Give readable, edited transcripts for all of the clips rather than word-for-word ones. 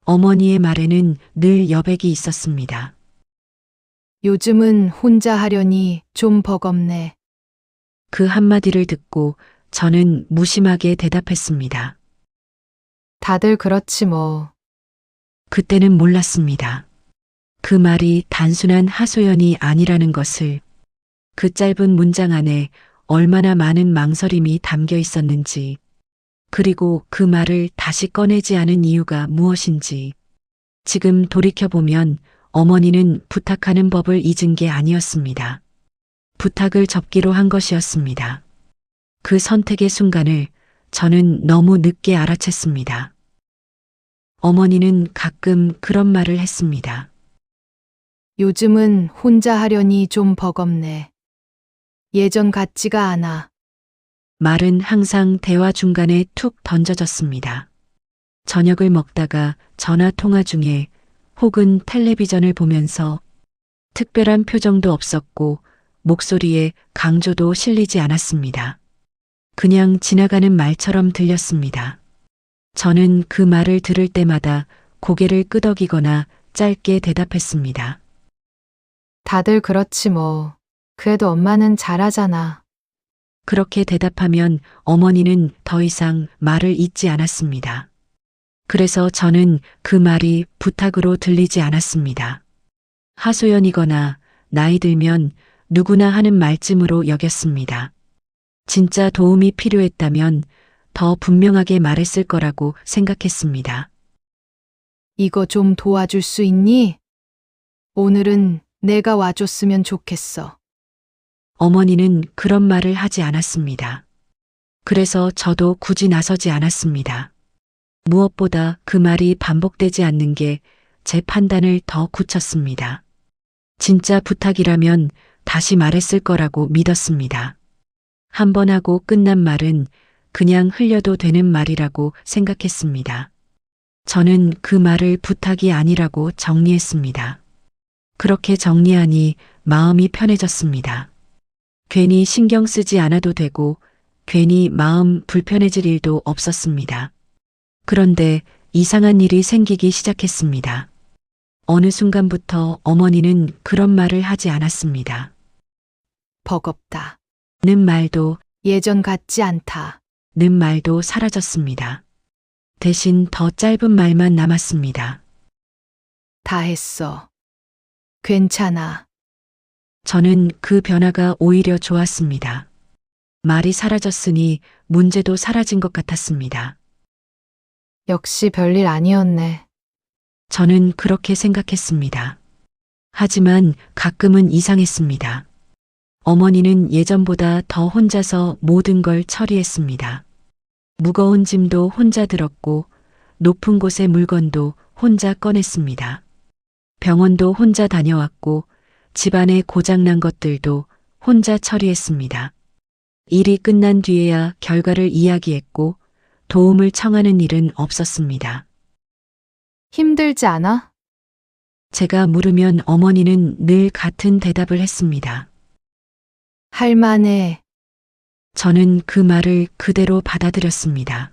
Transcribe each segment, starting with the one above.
어머니의 말에는 늘 여백이 있었습니다. 요즘은 혼자 하려니 좀 버겁네. 그 한마디를 듣고 저는 무심하게 대답했습니다. 다들 그렇지 뭐. 그때는 몰랐습니다. 그 말이 단순한 하소연이 아니라는 것을, 그 짧은 문장 안에 얼마나 많은 망설임이 담겨 있었는지, 그리고 그 말을 다시 꺼내지 않은 이유가 무엇인지. 지금 돌이켜보면 어머니는 부탁하는 법을 잊은 게 아니었습니다. 부탁을 접기로 한 것이었습니다. 그 선택의 순간을 저는 너무 늦게 알아챘습니다. 어머니는 가끔 그런 말을 했습니다. 요즘은 혼자 하려니 좀 버겁네. 예전 같지가 않아. 말은 항상 대화 중간에 툭 던져졌습니다. 저녁을 먹다가 전화 통화 중에 혹은 텔레비전을 보면서 특별한 표정도 없었고 목소리에 강조도 실리지 않았습니다. 그냥 지나가는 말처럼 들렸습니다. 저는 그 말을 들을 때마다 고개를 끄덕이거나 짧게 대답했습니다. 다들 그렇지 뭐. 그래도 엄마는 잘하잖아. 그렇게 대답하면 어머니는 더 이상 말을 잇지 않았습니다. 그래서 저는 그 말이 부탁으로 들리지 않았습니다. 하소연이거나 나이 들면 누구나 하는 말쯤으로 여겼습니다. 진짜 도움이 필요했다면 더 분명하게 말했을 거라고 생각했습니다. 이거 좀 도와줄 수 있니? 오늘은 내가 와줬으면 좋겠어. 어머니는 그런 말을 하지 않았습니다. 그래서 저도 굳이 나서지 않았습니다. 무엇보다 그 말이 반복되지 않는 게 제 판단을 더 굳혔습니다. 진짜 부탁이라면 다시 말했을 거라고 믿었습니다. 한 번 하고 끝난 말은 그냥 흘려도 되는 말이라고 생각했습니다. 저는 그 말을 부탁이 아니라고 정리했습니다. 그렇게 정리하니 마음이 편해졌습니다. 괜히 신경 쓰지 않아도 되고 괜히 마음 불편해질 일도 없었습니다. 그런데 이상한 일이 생기기 시작했습니다. 어느 순간부터 어머니는 그런 말을 하지 않았습니다. 버겁다. 는 말도 예전 같지 않다. 는 말도 사라졌습니다. 대신 더 짧은 말만 남았습니다. 다 했어. 괜찮아. 저는 그 변화가 오히려 좋았습니다. 말이 사라졌으니 문제도 사라진 것 같았습니다. 역시 별일 아니었네. 저는 그렇게 생각했습니다. 하지만 가끔은 이상했습니다. 어머니는 예전보다 더 혼자서 모든 걸 처리했습니다. 무거운 짐도 혼자 들었고 높은 곳의 물건도 혼자 꺼냈습니다. 병원도 혼자 다녀왔고 집안에 고장난 것들도 혼자 처리했습니다. 일이 끝난 뒤에야 결과를 이야기했고 도움을 청하는 일은 없었습니다. 힘들지 않아? 제가 물으면 어머니는 늘 같은 대답을 했습니다. 할만해. 저는 그 말을 그대로 받아들였습니다.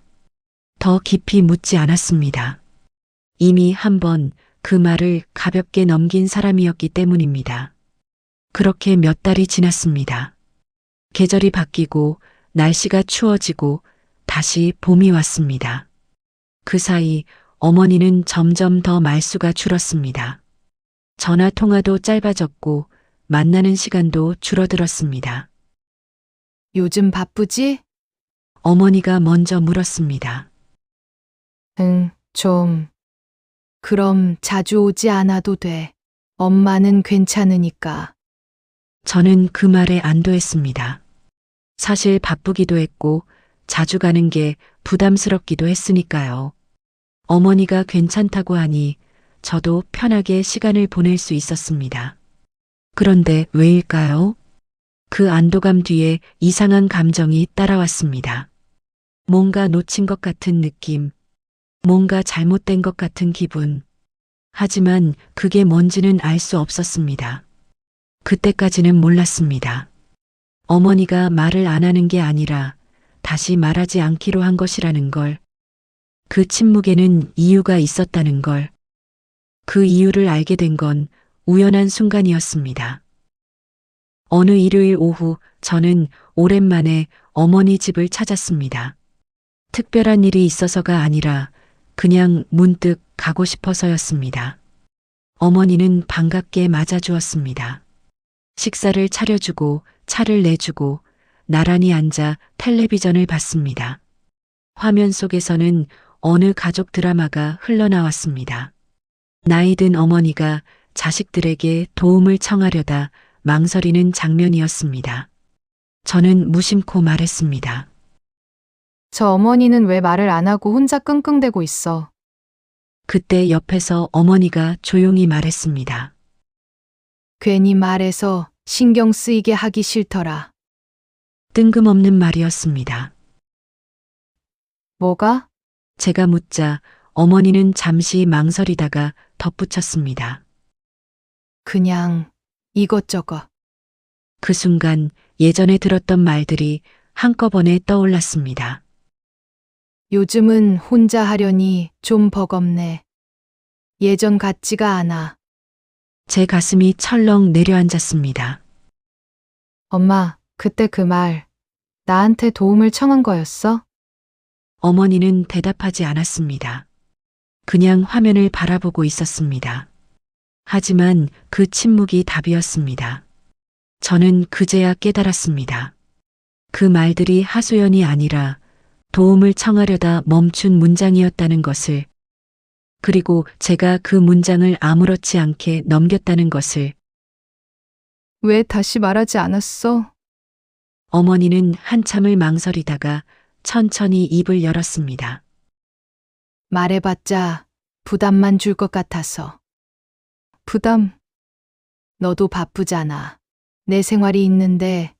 더 깊이 묻지 않았습니다. 이미 한 번 그 말을 가볍게 넘긴 사람이었기 때문입니다. 그렇게 몇 달이 지났습니다. 계절이 바뀌고 날씨가 추워지고 다시 봄이 왔습니다. 그 사이 어머니는 점점 더 말수가 줄었습니다. 전화 통화도 짧아졌고 만나는 시간도 줄어들었습니다. 요즘 바쁘지? 어머니가 먼저 물었습니다. 응, 좀. 그럼 자주 오지 않아도 돼. 엄마는 괜찮으니까. 저는 그 말에 안도했습니다. 사실 바쁘기도 했고 자주 가는 게 부담스럽기도 했으니까요. 어머니가 괜찮다고 하니 저도 편하게 시간을 보낼 수 있었습니다. 그런데 왜일까요? 그 안도감 뒤에 이상한 감정이 따라왔습니다. 뭔가 놓친 것 같은 느낌, 뭔가 잘못된 것 같은 기분. 하지만 그게 뭔지는 알 수 없었습니다. 그때까지는 몰랐습니다. 어머니가 말을 안 하는 게 아니라 다시 말하지 않기로 한 것이라는 걸. 그 침묵에는 이유가 있었다는 걸, 그 이유를 알게 된 건 우연한 순간이었습니다. 어느 일요일 오후 저는 오랜만에 어머니 집을 찾았습니다. 특별한 일이 있어서가 아니라 그냥 문득 가고 싶어서였습니다. 어머니는 반갑게 맞아주었습니다. 식사를 차려주고 차를 내주고 나란히 앉아 텔레비전을 봤습니다. 화면 속에서는 어느 가족 드라마가 흘러나왔습니다. 나이든 어머니가 자식들에게 도움을 청하려다 망설이는 장면이었습니다. 저는 무심코 말했습니다. 저 어머니는 왜 말을 안 하고 혼자 끙끙대고 있어? 그때 옆에서 어머니가 조용히 말했습니다. 괜히 말해서 신경 쓰이게 하기 싫더라. 뜬금없는 말이었습니다. 뭐가? 제가 묻자 어머니는 잠시 망설이다가 덧붙였습니다. 그냥 이것저것. 그 순간 예전에 들었던 말들이 한꺼번에 떠올랐습니다. 요즘은 혼자 하려니 좀 버겁네. 예전 같지가 않아. 제 가슴이 철렁 내려앉았습니다. 엄마, 그때 그 말, 나한테 도움을 청한 거였어? 어머니는 대답하지 않았습니다. 그냥 화면을 바라보고 있었습니다. 하지만 그 침묵이 답이었습니다. 저는 그제야 깨달았습니다. 그 말들이 하소연이 아니라 도움을 청하려다 멈춘 문장이었다는 것을, 그리고 제가 그 문장을 아무렇지 않게 넘겼다는 것을. 왜 다시 말하지 않았어? 어머니는 한참을 망설이다가 천천히 입을 열었습니다. 말해봤자 부담만 줄 것 같아서. 부담? 너도 바쁘잖아. 내 생활이 있는데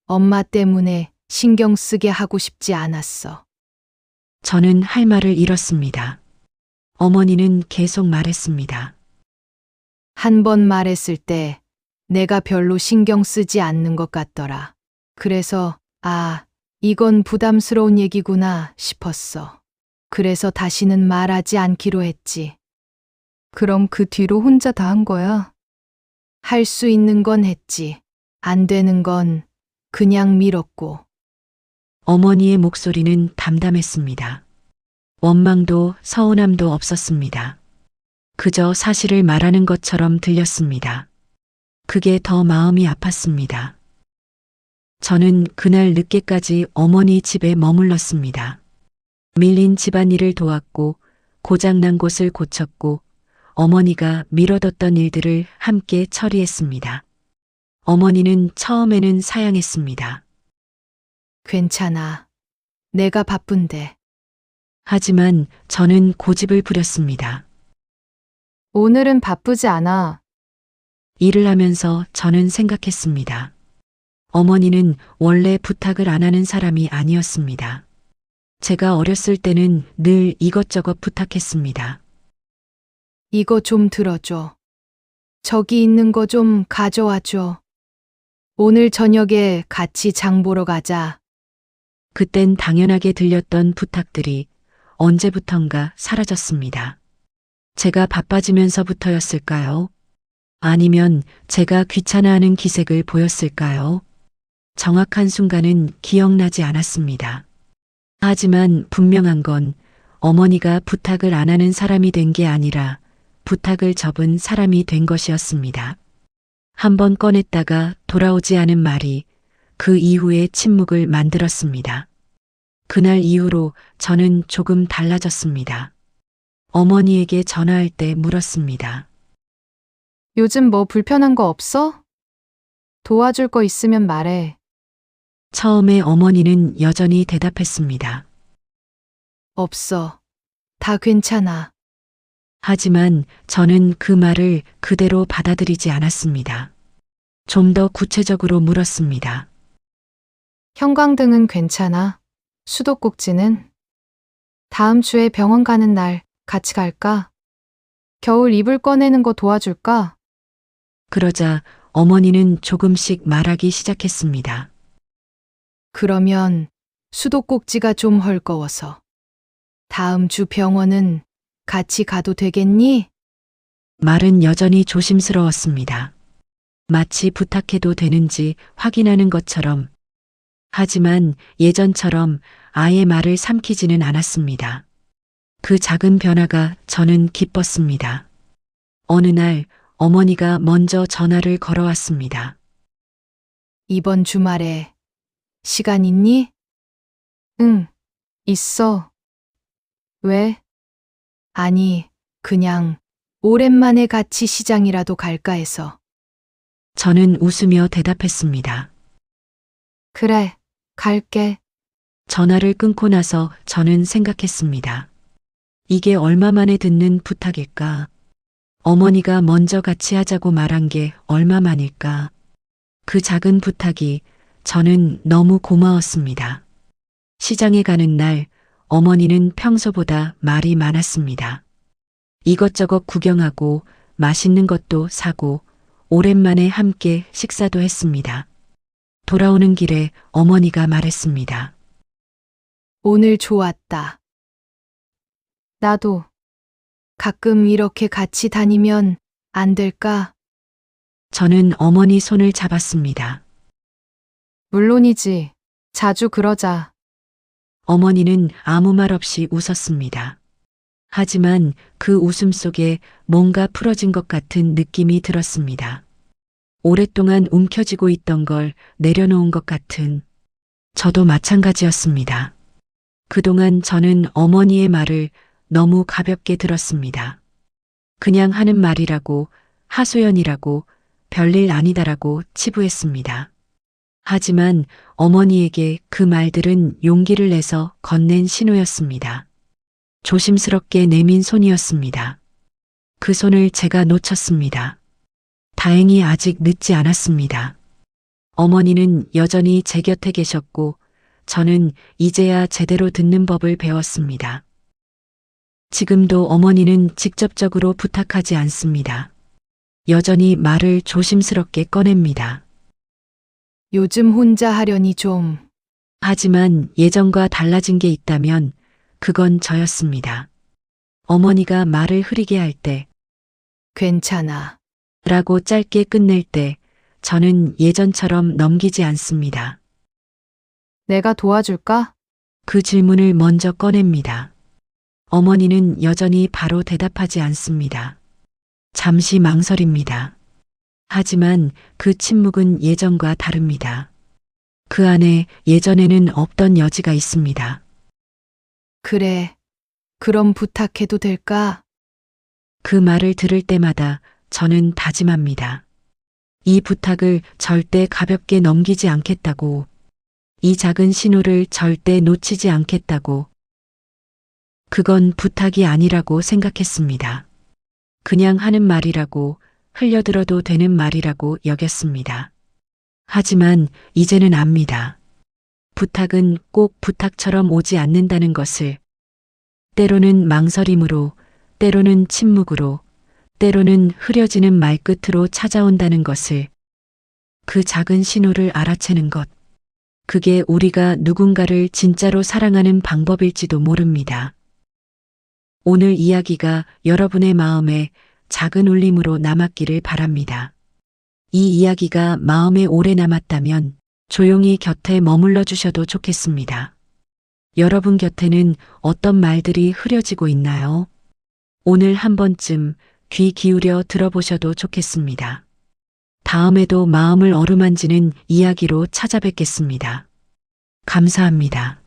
엄마 때문에 신경 쓰게 하고 싶지 않았어. 저는 할 말을 잃었습니다. 어머니는 계속 말했습니다. 한 번 말했을 때 내가 별로 신경 쓰지 않는 것 같더라. 그래서, 이건 부담스러운 얘기구나 싶었어. 그래서 다시는 말하지 않기로 했지. 그럼 그 뒤로 혼자 다 한 거야? 할 수 있는 건 했지. 안 되는 건 그냥 미뤘고. 어머니의 목소리는 담담했습니다. 원망도 서운함도 없었습니다. 그저 사실을 말하는 것처럼 들렸습니다. 그게 더 마음이 아팠습니다. 저는 그날 늦게까지 어머니 집에 머물렀습니다. 밀린 집안일을 도왔고 고장난 곳을 고쳤고 어머니가 미뤄뒀던 일들을 함께 처리했습니다. 어머니는 처음에는 사양했습니다. 괜찮아. 내가 바쁜데. 하지만 저는 고집을 부렸습니다. 오늘은 바쁘지 않아. 일을 하면서 저는 생각했습니다. 어머니는 원래 부탁을 안 하는 사람이 아니었습니다. 제가 어렸을 때는 늘 이것저것 부탁했습니다. 이거 좀 들어줘. 저기 있는 거 좀 가져와 줘. 오늘 저녁에 같이 장 보러 가자. 그땐 당연하게 들렸던 부탁들이 언제부턴가 사라졌습니다. 제가 바빠지면서부터였을까요? 아니면 제가 귀찮아하는 기색을 보였을까요? 정확한 순간은 기억나지 않았습니다. 하지만 분명한 건 어머니가 부탁을 안 하는 사람이 된 게 아니라 부탁을 접은 사람이 된 것이었습니다. 한 번 꺼냈다가 돌아오지 않은 말이 그 이후의 침묵을 만들었습니다. 그날 이후로 저는 조금 달라졌습니다. 어머니에게 전화할 때 물었습니다. 요즘 뭐 불편한 거 없어? 도와줄 거 있으면 말해. 처음에 어머니는 여전히 대답했습니다. 없어. 다 괜찮아. 하지만 저는 그 말을 그대로 받아들이지 않았습니다. 좀 더 구체적으로 물었습니다. 형광등은 괜찮아. 수도꼭지는? 다음 주에 병원 가는 날 같이 갈까? 겨울 이불 꺼내는 거 도와줄까? 그러자 어머니는 조금씩 말하기 시작했습니다. 그러면 수도꼭지가 좀 헐거워서. 다음 주 병원은 같이 가도 되겠니? 말은 여전히 조심스러웠습니다. 마치 부탁해도 되는지 확인하는 것처럼. 하지만 예전처럼 아예 말을 삼키지는 않았습니다. 그 작은 변화가 저는 기뻤습니다. 어느 날 어머니가 먼저 전화를 걸어왔습니다. 이번 주말에 시간 있니? 응, 있어. 왜? 아니, 그냥 오랜만에 같이 시장이라도 갈까 해서. 저는 웃으며 대답했습니다. 그래, 갈게. 전화를 끊고 나서 저는 생각했습니다. 이게 얼마 만에 듣는 부탁일까? 어머니가 먼저 같이 하자고 말한 게 얼마 만일까? 그 작은 부탁이 저는 너무 고마웠습니다. 시장에 가는 날 어머니는 평소보다 말이 많았습니다. 이것저것 구경하고 맛있는 것도 사고 오랜만에 함께 식사도 했습니다. 돌아오는 길에 어머니가 말했습니다. 오늘 좋았다. 나도 가끔 이렇게 같이 다니면 안 될까? 저는 어머니 손을 잡았습니다. 물론이지. 자주 그러자. 어머니는 아무 말 없이 웃었습니다. 하지만 그 웃음 속에 뭔가 풀어진 것 같은 느낌이 들었습니다. 오랫동안 움켜쥐고 있던 걸 내려놓은 것 같은. 저도 마찬가지였습니다. 그동안 저는 어머니의 말을 너무 가볍게 들었습니다. 그냥 하는 말이라고, 하소연이라고, 별일 아니다라고 치부했습니다. 하지만 어머니에게 그 말들은 용기를 내서 건넨 신호였습니다. 조심스럽게 내민 손이었습니다. 그 손을 제가 놓쳤습니다. 다행히 아직 늦지 않았습니다. 어머니는 여전히 제 곁에 계셨고 저는 이제야 제대로 듣는 법을 배웠습니다. 지금도 어머니는 직접적으로 부탁하지 않습니다. 여전히 말을 조심스럽게 꺼냅니다. 요즘 혼자 하려니 좀. 하지만 예전과 달라진 게 있다면 그건 저였습니다. 어머니가 말을 흐리게 할 때, 괜찮아. 라고 짧게 끝낼 때 저는 예전처럼 넘기지 않습니다. 내가 도와줄까? 그 질문을 먼저 꺼냅니다. 어머니는 여전히 바로 대답하지 않습니다. 잠시 망설입니다. 하지만 그 침묵은 예전과 다릅니다. 그 안에 예전에는 없던 여지가 있습니다. 그래. 그럼 부탁해도 될까? 그 말을 들을 때마다 저는 다짐합니다. 이 부탁을 절대 가볍게 넘기지 않겠다고. 이 작은 신호를 절대 놓치지 않겠다고. 그건 부탁이 아니라고 생각했습니다. 그냥 하는 말이라고, 흘려들어도 되는 말이라고 여겼습니다. 하지만 이제는 압니다. 부탁은 꼭 부탁처럼 오지 않는다는 것을. 때로는 망설임으로, 때로는 침묵으로, 때로는 흐려지는 말끝으로 찾아온다는 것을. 그 작은 신호를 알아채는 것. 그게 우리가 누군가를 진짜로 사랑하는 방법일지도 모릅니다. 오늘 이야기가 여러분의 마음에 작은 울림으로 남았기를 바랍니다. 이 이야기가 마음에 오래 남았다면 조용히 곁에 머물러 주셔도 좋겠습니다. 여러분 곁에는 어떤 말들이 흐려지고 있나요? 오늘 한 번쯤 귀 기울여 들어보셔도 좋겠습니다. 다음에도 마음을 어루만지는 이야기로 찾아뵙겠습니다. 감사합니다.